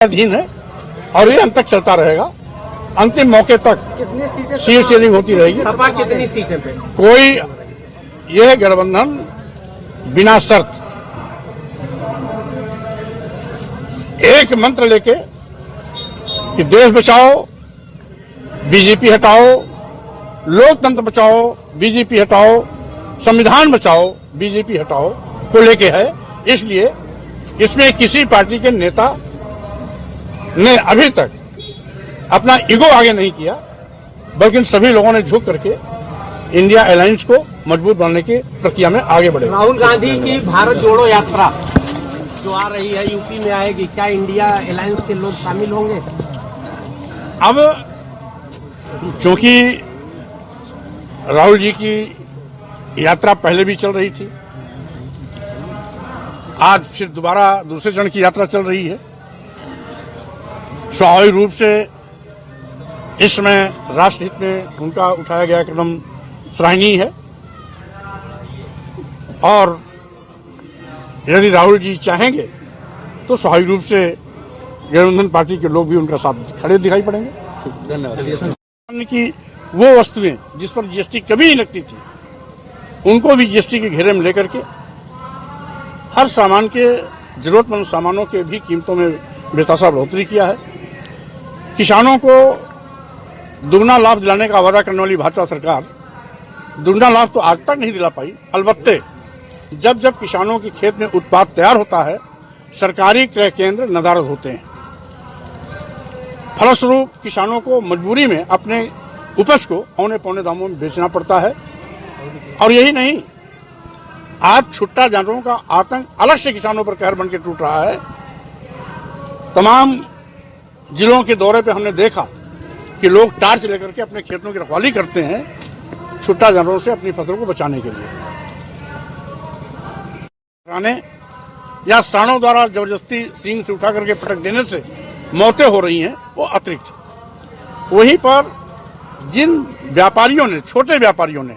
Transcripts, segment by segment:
अधीन है और ये अंत तक चलता रहेगा। अंतिम मौके तक कितनी सीटें सीट शेयरिंग होती रहेगी। सपा कितनी सीटें पे? कोई यह गठबंधन बिना शर्त एक मंत्र लेके कि देश बचाओ बीजेपी हटाओ, लोकतंत्र बचाओ बीजेपी हटाओ, संविधान बचाओ बीजेपी हटाओ को लेके है। इसलिए इसमें किसी पार्टी के नेता ने अभी तक अपना ईगो आगे नहीं किया, बल्कि सभी लोगों ने झुक करके इंडिया अलायंस को मजबूत बनाने की प्रक्रिया में आगे बढ़े। राहुल गांधी की भारत जोड़ो यात्रा जो आ रही है यूपी में आएगी, क्या इंडिया अलायंस के लोग शामिल होंगे? अब चूंकि राहुल जी की यात्रा पहले भी चल रही थी, आज फिर दोबारा दूसरे चरण की यात्रा चल रही है। स्वाभाविक रूप से इस समय राष्ट्रहित में उनका उठाया गया कदम सराहनीय है और यदि राहुल जी चाहेंगे तो स्वाभाविक रूप से गठबंधन पार्टी के लोग भी उनका साथ खड़े दिखाई पड़ेंगे। धन्यवाद। कि वो वस्तुएं जिस पर जीएसटी कभी नहीं लगती थी, उनको भी जीएसटी के घेरे में लेकर के हर सामान के जरूरतमंद सामानों के भी कीमतों में बेतहाशा बढ़ोतरी किया है। किसानों को दुगना लाभ दिलाने का वादा करने वाली भाजपा सरकार दुगना लाभ तो आज तक नहीं दिला पाई। अलबत्ते जब जब किसानों के खेत में उत्पाद तैयार होता है, सरकारी क्रय केंद्र नदारद होते हैं। फलस्वरूप किसानों को मजबूरी में अपने उपज को औने पौने दामों में बेचना पड़ता है। और यही नहीं, आज छुट्टा जानवरों का आतंक अलग से किसानों पर कहर बनकर टूट रहा है। तमाम जिलों के दौरे पे हमने देखा कि लोग टार्च लेकर के अपने खेतों की रखवाली करते हैं छुट्टा जानवरों से अपनी फसल को बचाने के लिए। या सांडों द्वारा जबरदस्ती सींग से उठा करके पटक देने से मौतें हो रही हैं, वो अतिरिक्त। वहीं पर जिन व्यापारियों ने, छोटे व्यापारियों ने,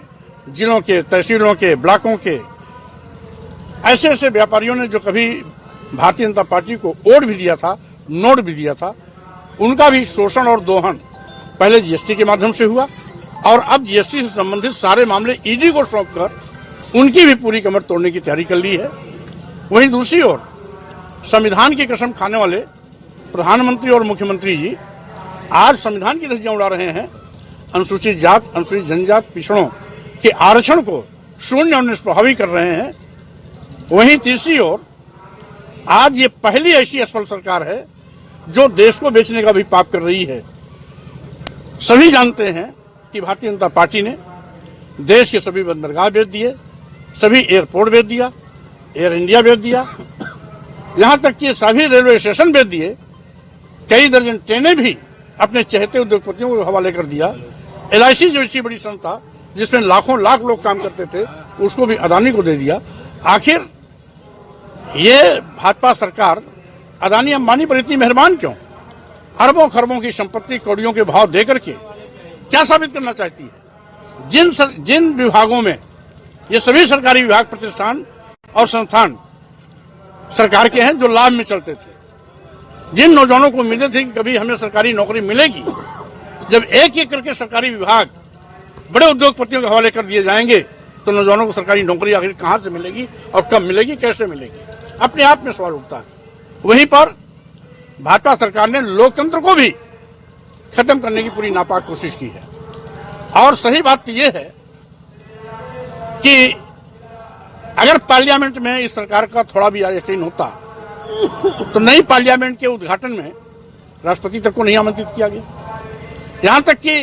जिलों के, तहसीलों के, ब्लॉकों के ऐसे ऐसे व्यापारियों ने जो कभी भारतीय जनता पार्टी को वोट भी दिया था, नोट भी दिया था, उनका भी शोषण और दोहन पहले जीएसटी के माध्यम से हुआ और अब जीएसटी से संबंधित सारे मामले ईडी को सौंपकर उनकी भी पूरी कमर तोड़ने की तैयारी कर ली है। वहीं दूसरी ओर संविधान की कसम खाने वाले प्रधानमंत्री और मुख्यमंत्री जी आज संविधान की धज्जियां उड़ा रहे हैं। अनुसूचित जात, अनुसूचित जनजात, पिछड़ों के आरक्षण को शून्य और निष्प्रभावी कर रहे हैं। वहीं तीसरी ओर आज ये पहली ऐसी असफल सरकार है जो देश को बेचने का भी पाप कर रही है। सभी जानते हैं कि भारतीय जनता पार्टी ने देश के सभी बंदरगाह बेच दिए, सभी एयरपोर्ट बेच दिया, एयर इंडिया बेच दिया, यहां तक कि सभी रेलवे स्टेशन बेच दिए, कई दर्जन ट्रेनें भी अपने चहेते उद्योगपतियों को हवाले कर दिया। एलआईसी जैसी बड़ी संस्था जिसमें लाखों लाख लोग काम करते थे, उसको भी अदानी को दे दिया। आखिर ये भाजपा सरकार अदानी अंबानी पर इतनी मेहरबान क्यों? अरबों खरबों की संपत्ति कौड़ियों के भाव देकर के क्या साबित करना चाहती है? जिन विभागों में ये सभी सरकारी विभाग, प्रतिष्ठान और संस्थान सरकार के हैं जो लाभ में चलते थे, जिन नौजवानों को उम्मीदें थी कि कभी हमें सरकारी नौकरी मिलेगी, जब एक एक करके सरकारी विभाग बड़े उद्योगपतियों के हवाले कर दिए जाएंगे तो नौजवानों को सरकारी नौकरी आखिर कहां से मिलेगी और कब मिलेगी, कैसे मिलेगी? अपने आप में सवाल उठता है। वहीं पर भाजपा सरकार ने लोकतंत्र को भी खत्म करने की पूरी नापाक कोशिश की है। और सही बात तो यह है कि अगर पार्लियामेंट में इस सरकार का थोड़ा भी यकीन होता तो नई पार्लियामेंट के उद्घाटन में राष्ट्रपति तक को नहीं आमंत्रित किया गया। यहां तक कि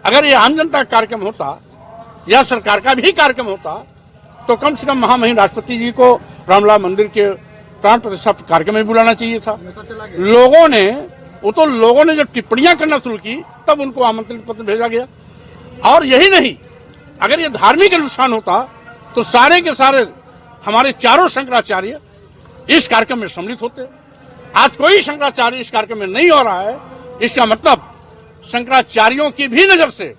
अगर ये आम जनता का कार्यक्रम होता या सरकार का भी कार्यक्रम होता तो कम से कम महामहिम राष्ट्रपति जी को रामलला मंदिर के प्राण प्रतिष्ठा कार्यक्रम में बुलाना चाहिए था। लोगों ने जब टिप्पणियां करना शुरू की तब उनको आमंत्रण पत्र भेजा गया। और यही नहीं, अगर ये धार्मिक अनुष्ठान होता तो सारे के सारे हमारे चारों शंकराचार्य इस कार्यक्रम में सम्मिलित होते। आज कोई शंकराचार्य इस कार्यक्रम में नहीं हो रहा है, इसका मतलब शंकराचार्यों की भी नजर से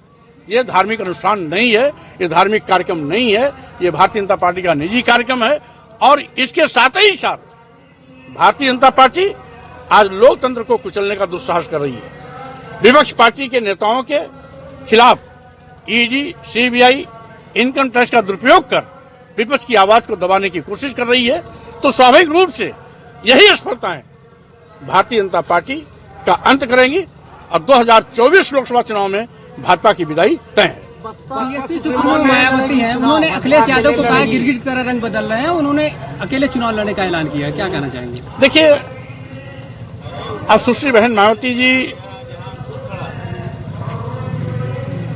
ये धार्मिक अनुष्ठान नहीं है, ये धार्मिक कार्यक्रम नहीं है, ये भारतीय जनता पार्टी का निजी कार्यक्रम है। और इसके साथ ही साथ भारतीय जनता पार्टी आज लोकतंत्र को कुचलने का दुस्साहस कर रही है। विपक्ष पार्टी के नेताओं के खिलाफ ईडी, सीबीआई, इनकम टैक्स का दुरुपयोग कर विपक्ष की आवाज को दबाने की कोशिश कर रही है। तो स्वाभाविक रूप से यही असफलताएं भारतीय जनता पार्टी का अंत करेंगी और 2024 लोकसभा चुनाव में भाजपा की विदाई तय है। मायावती हैं, उन्होंने अखिलेश यादव को कहा गिरगिट की तरह रंग बदल रहे हैं, उन्होंने अकेले चुनाव लड़ने का ऐलान किया है, क्या कहना चाहेंगे? देखिए, अब सुश्री बहन मायावती जी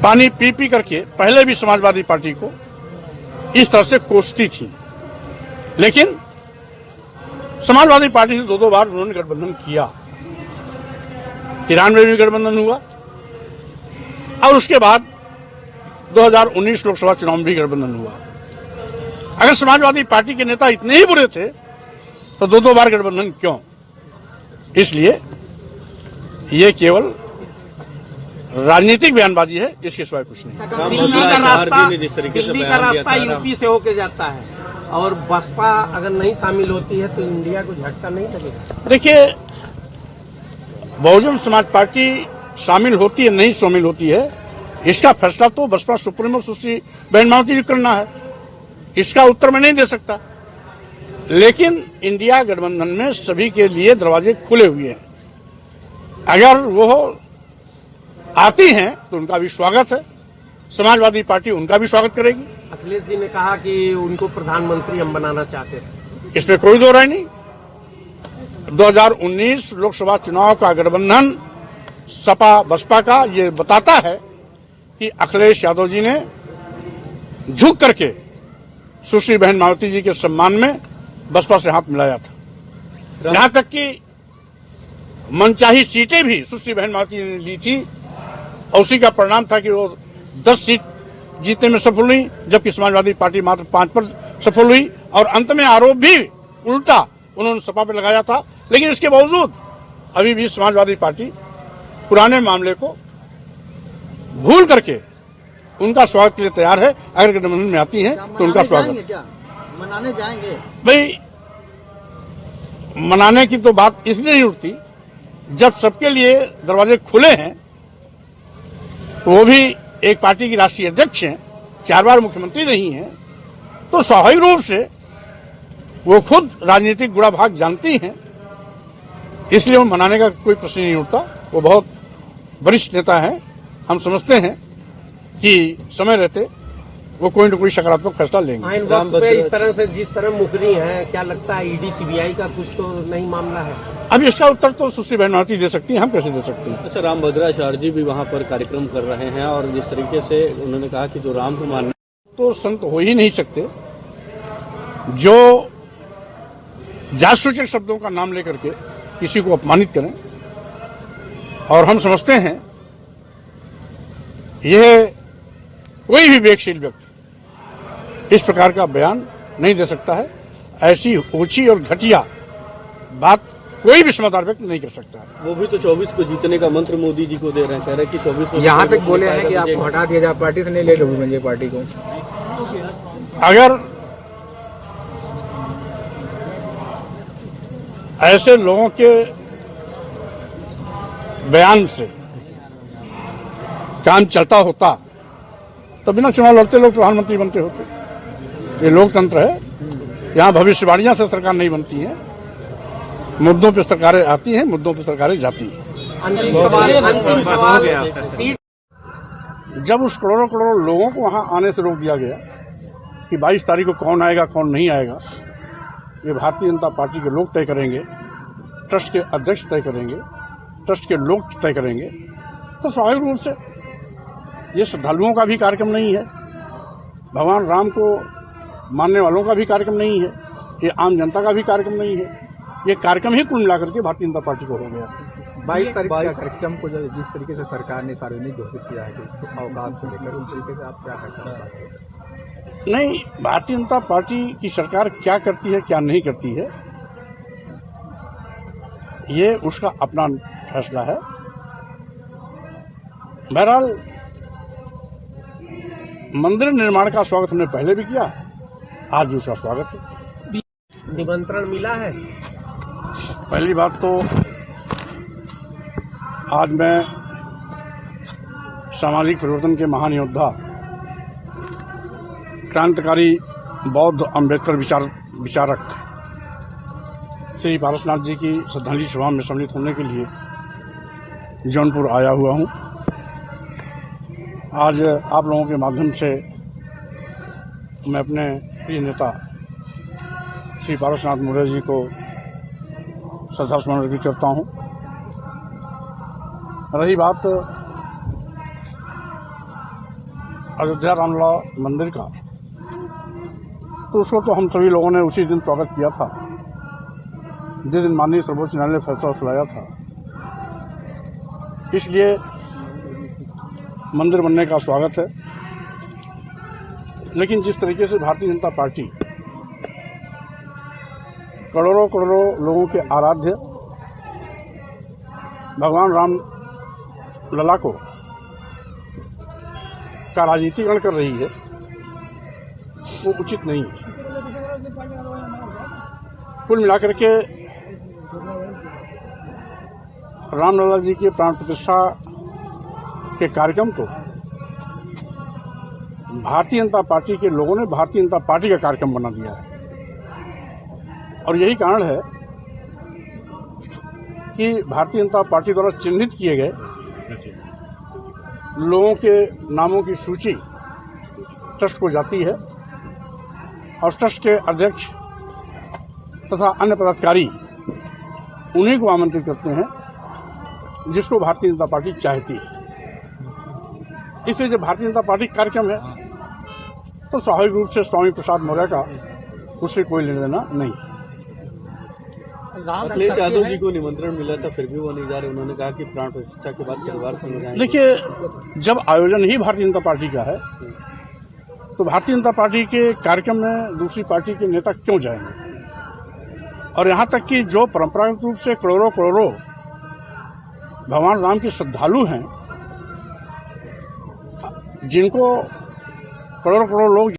पानी पी पी करके पहले भी समाजवादी पार्टी को इस तरह से कोसती थी, लेकिन समाजवादी पार्टी से दो बार उन्होंने गठबंधन किया। 93 में गठबंधन हुआ और उसके बाद 2019 लोकसभा चुनाव में भी गठबंधन हुआ। अगर समाजवादी पार्टी के नेता इतने ही बुरे थे तो दो बार गठबंधन क्यों? इसलिए ये केवल राजनीतिक बयानबाजी है, इसके सिवाय कुछ नहीं। दिल्ली का रास्ता यूपी से होके जाता है और बसपा अगर नहीं शामिल होती है तो इंडिया को झटका नहीं लगेगा। देखिए, बहुजन समाज पार्टी शामिल होती है नहीं शामिल होती है, इसका फैसला तो बसपा सुप्रीमो सुश्री बहन मायावती जी करना है। इसका उत्तर मैं नहीं दे सकता, लेकिन इंडिया गठबंधन में सभी के लिए दरवाजे खुले हुए हैं। अगर वो आती हैं तो उनका भी स्वागत है, समाजवादी पार्टी उनका भी स्वागत करेगी। अखिलेश जी ने कहा कि उनको प्रधानमंत्री हम बनाना चाहते थे, इसमें कोई दो राय नहीं। 2019 लोकसभा चुनाव का गठबंधन सपा बसपा का ये बताता है कि अखिलेश यादव जी ने झुक करके सुश्री बहन मायावती जी के सम्मान में बसपा से हाथ मिलाया था। यहां तक कि मनचाही सीटें भी सुश्री बहन मायावती जी ने ली थी और उसी का परिणाम था कि वो 10 सीट जीतने में सफल हुई, जबकि समाजवादी पार्टी मात्र 5 पर सफल हुई। और अंत में आरोप भी उल्टा उन्होंने सपा पर लगाया था, लेकिन इसके बावजूद अभी भी समाजवादी पार्टी पुराने मामले को भूल करके उनका स्वागत के लिए तैयार है। अगर गठबंधन में आती है तो उनका स्वागत। क्या मनाने जाएंगे? भाई, मनाने की तो बात इसलिए नहीं उठती, जब सबके लिए दरवाजे खुले हैं, वो भी एक पार्टी की राष्ट्रीय अध्यक्ष हैं, 4 बार मुख्यमंत्री रही हैं, तो स्वाभाविक रूप से वो खुद राजनीतिक गुणा भाग जानती हैं, इसलिए वो मनाने का कोई प्रश्न नहीं उठता। वो बहुत वरिष्ठ नेता हैं, हम समझते हैं कि समय रहते वो कोई न कोई सकारात्मक फैसला लेंगे। आइन वक्त पे इस तरह से जिस तरह मुकरी है, क्या लगता है ईडी सीबीआई का कुछ तो नहीं मामला है? अब इसका उत्तर तो सुश्री बहन मायावती दे सकती हैं, हम कैसे दे सकते हैं? अच्छा, रामभद्राचार्य जी भी वहाँ पर कार्यक्रम कर रहे हैं और जिस तरीके से उन्होंने कहा कि जो राम को मानने तो संत हो ही नहीं सकते जो जासूचक शब्दों का नाम लेकर के किसी को अपमानित करें। और हम समझते हैं यह कोई भी विवेकशील व्यक्ति इस प्रकार का बयान नहीं दे सकता है। ऐसी ऊंची और घटिया बात कोई भी समझदार व्यक्ति नहीं कर सकता है। वो भी तो 24 को जीतने का मंत्र मोदी जी को दे रहे हैं, कह रहे हैं कि 24 को यहाँ तक बोले हैं कि आपको हटा दिया जाए, पार्टी से नहीं ले लोगे पार्टी को। अगर ऐसे लोगों के बयान से काम चलता होता तो बिना चुनाव लड़ते लोग प्रधानमंत्री बनते होते। ये लोकतंत्र है, यहाँ भविष्यवाणियां से सरकार नहीं बनती है, मुद्दों पे सरकारें आती हैं, मुद्दों पे सरकारें जाती हैं। अंतिम सवाल सीट जब उस करोड़ों करोड़ों लोगों को वहां आने से रोक दिया गया कि 22 तारीख को कौन आएगा कौन नहीं आएगा, ये भारतीय जनता पार्टी के लोग तय करेंगे, ट्रस्ट के अध्यक्ष तय करेंगे, ट्रस्ट के लोग तय करेंगे, तो स्वाभाविक रूप से ये श्रद्धालुओं का भी कार्यक्रम नहीं है, भगवान राम को मानने वालों का भी कार्यक्रम नहीं है, ये आम जनता का भी कार्यक्रम नहीं है। ये कार्यक्रम ही कुल मिलाकर के भारतीय जनता पार्टी को हो गया। 22 तारीख का कार्यक्रम को जिस तरीके से सरकार ने सार्वजनिक घोषित किया है कि अवकाश को लेकर, उस तरीके से आप क्या करते हैं? नहीं, भारतीय जनता पार्टी की सरकार क्या करती है क्या नहीं करती है, ये उसका अपना फैसला है। बहरहाल मंदिर निर्माण का स्वागत हमने पहले भी किया, आज भी उसका स्वागत है। निमंत्रण मिला है? पहली बात तो आज मैं सामाजिक परिवर्तन के महान योद्धा क्रांतिकारी बौद्ध अम्बेडकर विचारक श्री पारसनाथ जी की श्रद्धांजलि सभा में सम्मिलित होने के लिए जौनपुर आया हुआ हूं। आज आप लोगों के माध्यम से मैं अपने प्रिय नेता श्री पारसनाथ मौर्य जी को श्रद्धासुमन अर्पित करता हूं। रही बात अयोध्या रामलला मंदिर का, तो उसको तो हम सभी लोगों ने उसी दिन स्वागत किया था जिस दिन माननीय सर्वोच्च न्यायालय ने फैसला सुनाया था। इसलिए मंदिर बनने का स्वागत है। लेकिन जिस तरीके से भारतीय जनता पार्टी करोड़ों करोड़ों लोगों के आराध्य भगवान राम लला को का राजनीतिकरण कर रही है, वो उचित नहीं है। कुल मिलाकर के रामलला जी के प्राण प्रतिष्ठा के कार्यक्रम को भारतीय जनता पार्टी के लोगों ने भारतीय जनता पार्टी का कार्यक्रम बना दिया है। और यही कारण है कि भारतीय जनता पार्टी द्वारा चिन्हित किए गए लोगों के नामों की सूची ट्रस्ट को जाती है और ट्रस्ट के अध्यक्ष तथा अन्य पदाधिकारी उन्हीं को आमंत्रित करते हैं जिसको भारतीय जनता पार्टी चाहती है। इसलिए जब भारतीय जनता पार्टी का कार्यक्रम है तो स्वाभाविक रूप से स्वामी प्रसाद मौर्य का उससे कोई लेना देना नहीं। अखिलेश यादव जी को निमंत्रण मिला था, फिर भी वो नहीं जा रहे। उन्होंने कहा कि प्राण प्रतिष्ठा के बाद परिवार संग जाएंगे। देखिए, जब आयोजन ही भारतीय जनता पार्टी का है तो भारतीय जनता पार्टी के कार्यक्रम में दूसरी पार्टी के नेता क्यों जाएंगे? और यहाँ तक कि जो परंपरागत रूप से करोड़ों करोड़ों भगवान राम के श्रद्धालु हैं, जिनको करोड़ों करोड़ लोग